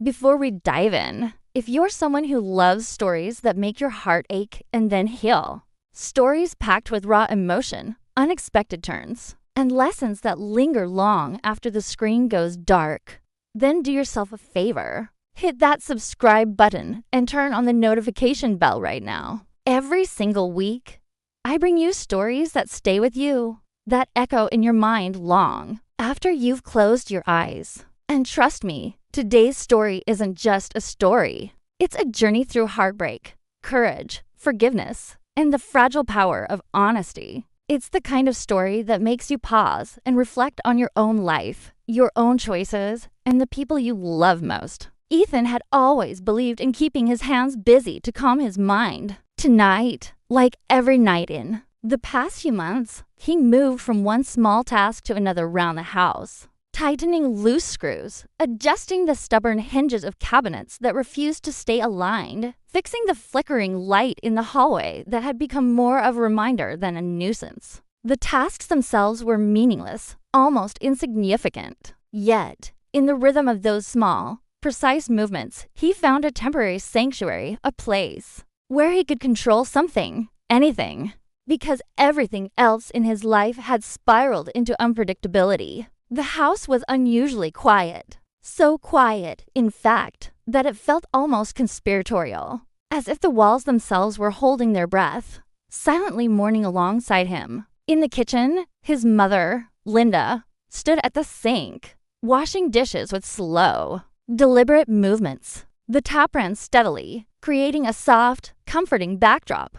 Before we dive in, if you're someone who loves stories that make your heart ache and then heal, stories packed with raw emotion, unexpected turns, and lessons that linger long after the screen goes dark, then do yourself a favor. Hit that subscribe button and turn on the notification bell right now. Every single week, I bring you stories that stay with you, that echo in your mind long after you've closed your eyes. And trust me, today's story isn't just a story. It's a journey through heartbreak, courage, forgiveness, and the fragile power of honesty. It's the kind of story that makes you pause and reflect on your own life, your own choices, and the people you love most. Ethan had always believed in keeping his hands busy to calm his mind. Tonight, like every night in the past few months, he moved from one small task to another around the house, tightening loose screws, adjusting the stubborn hinges of cabinets that refused to stay aligned, fixing the flickering light in the hallway that had become more of a reminder than a nuisance. The tasks themselves were meaningless, almost insignificant. Yet, in the rhythm of those small, precise movements, he found a temporary sanctuary, a place where he could control something, anything, because everything else in his life had spiraled into unpredictability. The house was unusually quiet. So quiet, in fact, that it felt almost conspiratorial, as if the walls themselves were holding their breath, silently mourning alongside him. In the kitchen, his mother, Linda, stood at the sink, washing dishes with slow, deliberate movements. The tap ran steadily, creating a soft, comforting backdrop.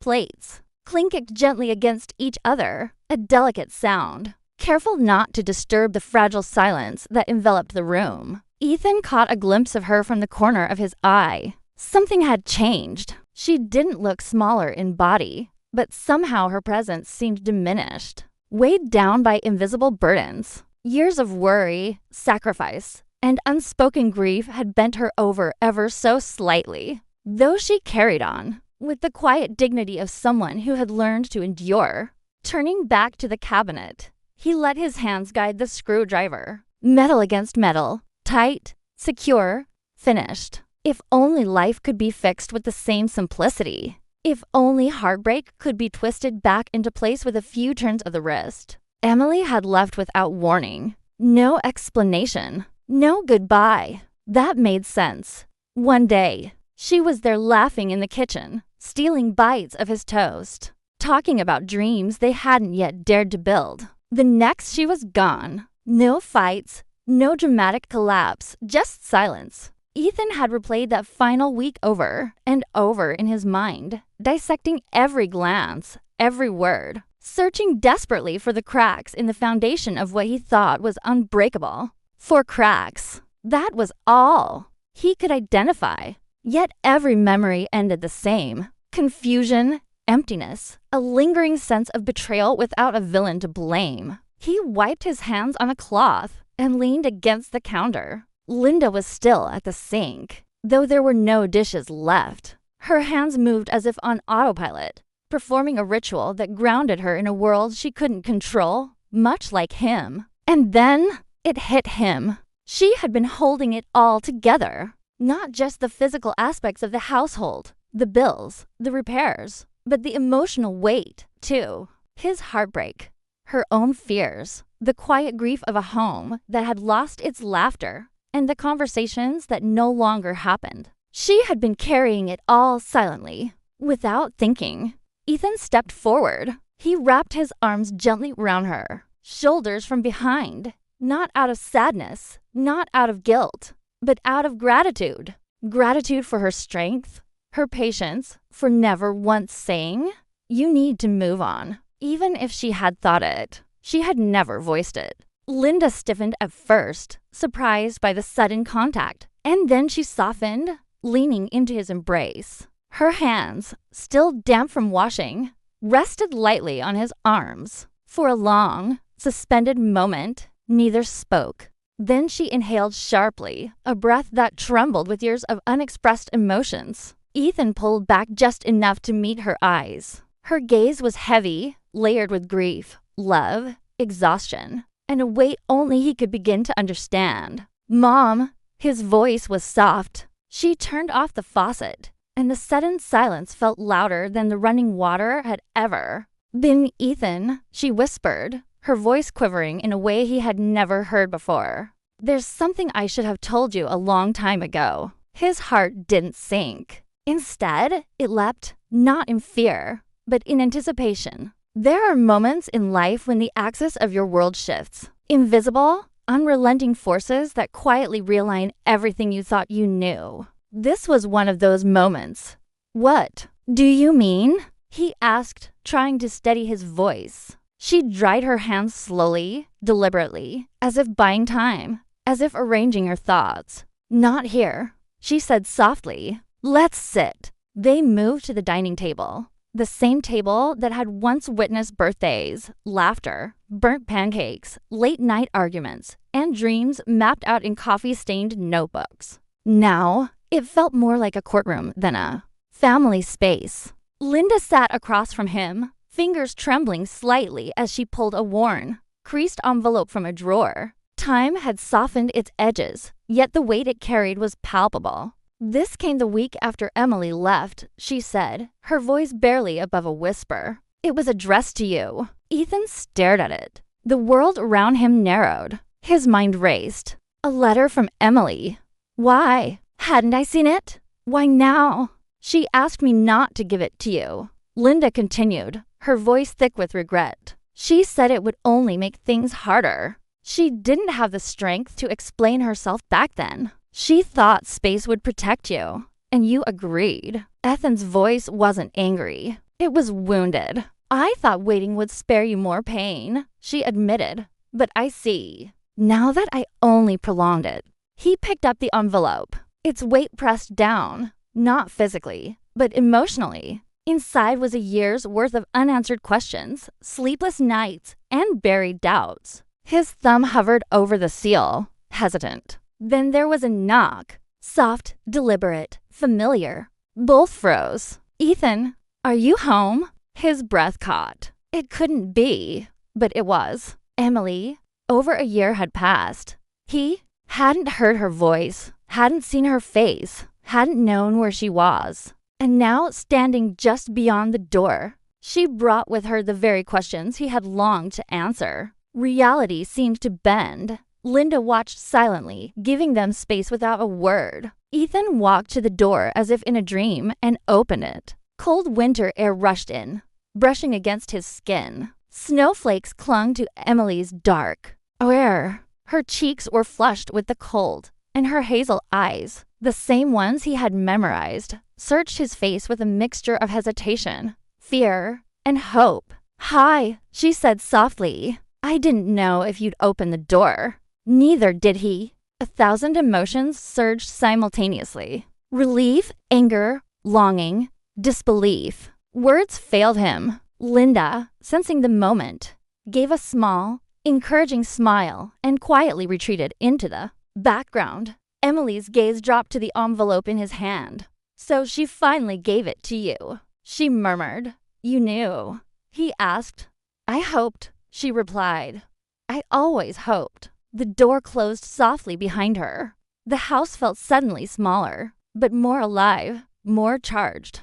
Plates clinked gently against each other, a delicate sound. Careful not to disturb the fragile silence that enveloped the room, Ethan caught a glimpse of her from the corner of his eye. Something had changed. She didn't look smaller in body, but somehow her presence seemed diminished, weighed down by invisible burdens. Years of worry, sacrifice, and unspoken grief had bent her over ever so slightly. Though she carried on, with the quiet dignity of someone who had learned to endure. Turning back to the cabinet, he let his hands guide the screwdriver. Metal against metal, tight, secure, finished. If only life could be fixed with the same simplicity. If only heartbreak could be twisted back into place with a few turns of the wrist. Emily had left without warning. No explanation. No goodbye. That made sense. One day, she was there laughing in the kitchen, stealing bites of his toast, talking about dreams they hadn't yet dared to build. The next, she was gone. No fights, no dramatic collapse, just silence. Ethan had replayed that final week over and over in his mind, dissecting every glance, every word, searching desperately for the cracks in the foundation of what he thought was unbreakable. For cracks, that was all he could identify. Yet every memory ended the same. Confusion, emptiness, a lingering sense of betrayal without a villain to blame. He wiped his hands on a cloth and leaned against the counter. Linda was still at the sink, though there were no dishes left. Her hands moved as if on autopilot, performing a ritual that grounded her in a world she couldn't control, much like him. And then it hit him. She had been holding it all together. Not just the physical aspects of the household, the bills, the repairs, but the emotional weight, too. His heartbreak, her own fears, the quiet grief of a home that had lost its laughter, and the conversations that no longer happened. She had been carrying it all silently, without thinking. Ethan stepped forward. He wrapped his arms gently around her, shoulders from behind, not out of sadness, not out of guilt, but out of gratitude. Gratitude for her strength, her patience, for never once saying, "You need to move on." Even if she had thought it, she had never voiced it. Linda stiffened at first, surprised by the sudden contact, and then she softened, leaning into his embrace. Her hands, still damp from washing, rested lightly on his arms. For a long, suspended moment, neither spoke. Then she inhaled sharply, a breath that trembled with years of unexpressed emotions. Ethan pulled back just enough to meet her eyes. Her gaze was heavy, layered with grief, love, exhaustion, and a weight only he could begin to understand. "Mom," His voice was soft. She turned off the faucet, and the sudden silence felt louder than the running water had ever been. "Ethan," she whispered, her voice quivering in a way he had never heard before. "There's something I should have told you a long time ago." His heart didn't sink. Instead, it leapt, not in fear, but in anticipation. There are moments in life when the axis of your world shifts. Invisible, unrelenting forces that quietly realign everything you thought you knew. This was one of those moments. "What do you mean?" he asked, trying to steady his voice. She dried her hands slowly, deliberately, as if buying time, as if arranging her thoughts. "Not here," she said softly. "Let's sit." They moved to the dining table, the same table that had once witnessed birthdays, laughter, burnt pancakes, late-night arguments, and dreams mapped out in coffee-stained notebooks. Now, it felt more like a courtroom than a family space. Linda sat across from him, fingers trembling slightly as she pulled a worn, creased envelope from a drawer. Time had softened its edges, yet the weight it carried was palpable. "This came the week after Emily left," she said, her voice barely above a whisper. "It was addressed to you." Ethan stared at it. The world around him narrowed. His mind raced. A letter from Emily. Why? Hadn't I seen it? Why now? "She asked me not to give it to you," Linda continued, her voice thick with regret. "She said it would only make things harder." She didn't have the strength to explain herself back then. She thought space would protect you, and you agreed. Ethan's voice wasn't angry. It was wounded. "I thought waiting would spare you more pain," she admitted. "But I see now that I only prolonged it." He picked up the envelope, its weight pressed down, not physically, but emotionally. Inside was a year's worth of unanswered questions, sleepless nights, and buried doubts. His thumb hovered over the seal, hesitant. Then there was a knock. Soft, deliberate, familiar. Both froze. "Ethan, are you home?" His breath caught. It couldn't be, but it was. Emily. Over a year had passed. He hadn't heard her voice, hadn't seen her face, hadn't known where she was. And now, standing just beyond the door, she brought with her the very questions he had longed to answer. Reality seemed to bend. Linda watched silently, giving them space without a word. Ethan walked to the door as if in a dream and opened it. Cold winter air rushed in, brushing against his skin. Snowflakes clung to Emily's dark hair. Her cheeks were flushed with the cold, and her hazel eyes, the same ones he had memorized, searched his face with a mixture of hesitation, fear, and hope. "Hi," she said softly. "I didn't know if you'd open the door." Neither did he. 1,000 emotions surged simultaneously. Relief, anger, longing, disbelief. Words failed him. Linda, sensing the moment, gave a small, encouraging smile and quietly retreated into the background. Emily's gaze dropped to the envelope in his hand. "So she finally gave it to you," she murmured. "You knew?" he asked. "I hoped," she replied. "I always hoped." The door closed softly behind her. The house felt suddenly smaller, but more alive, more charged.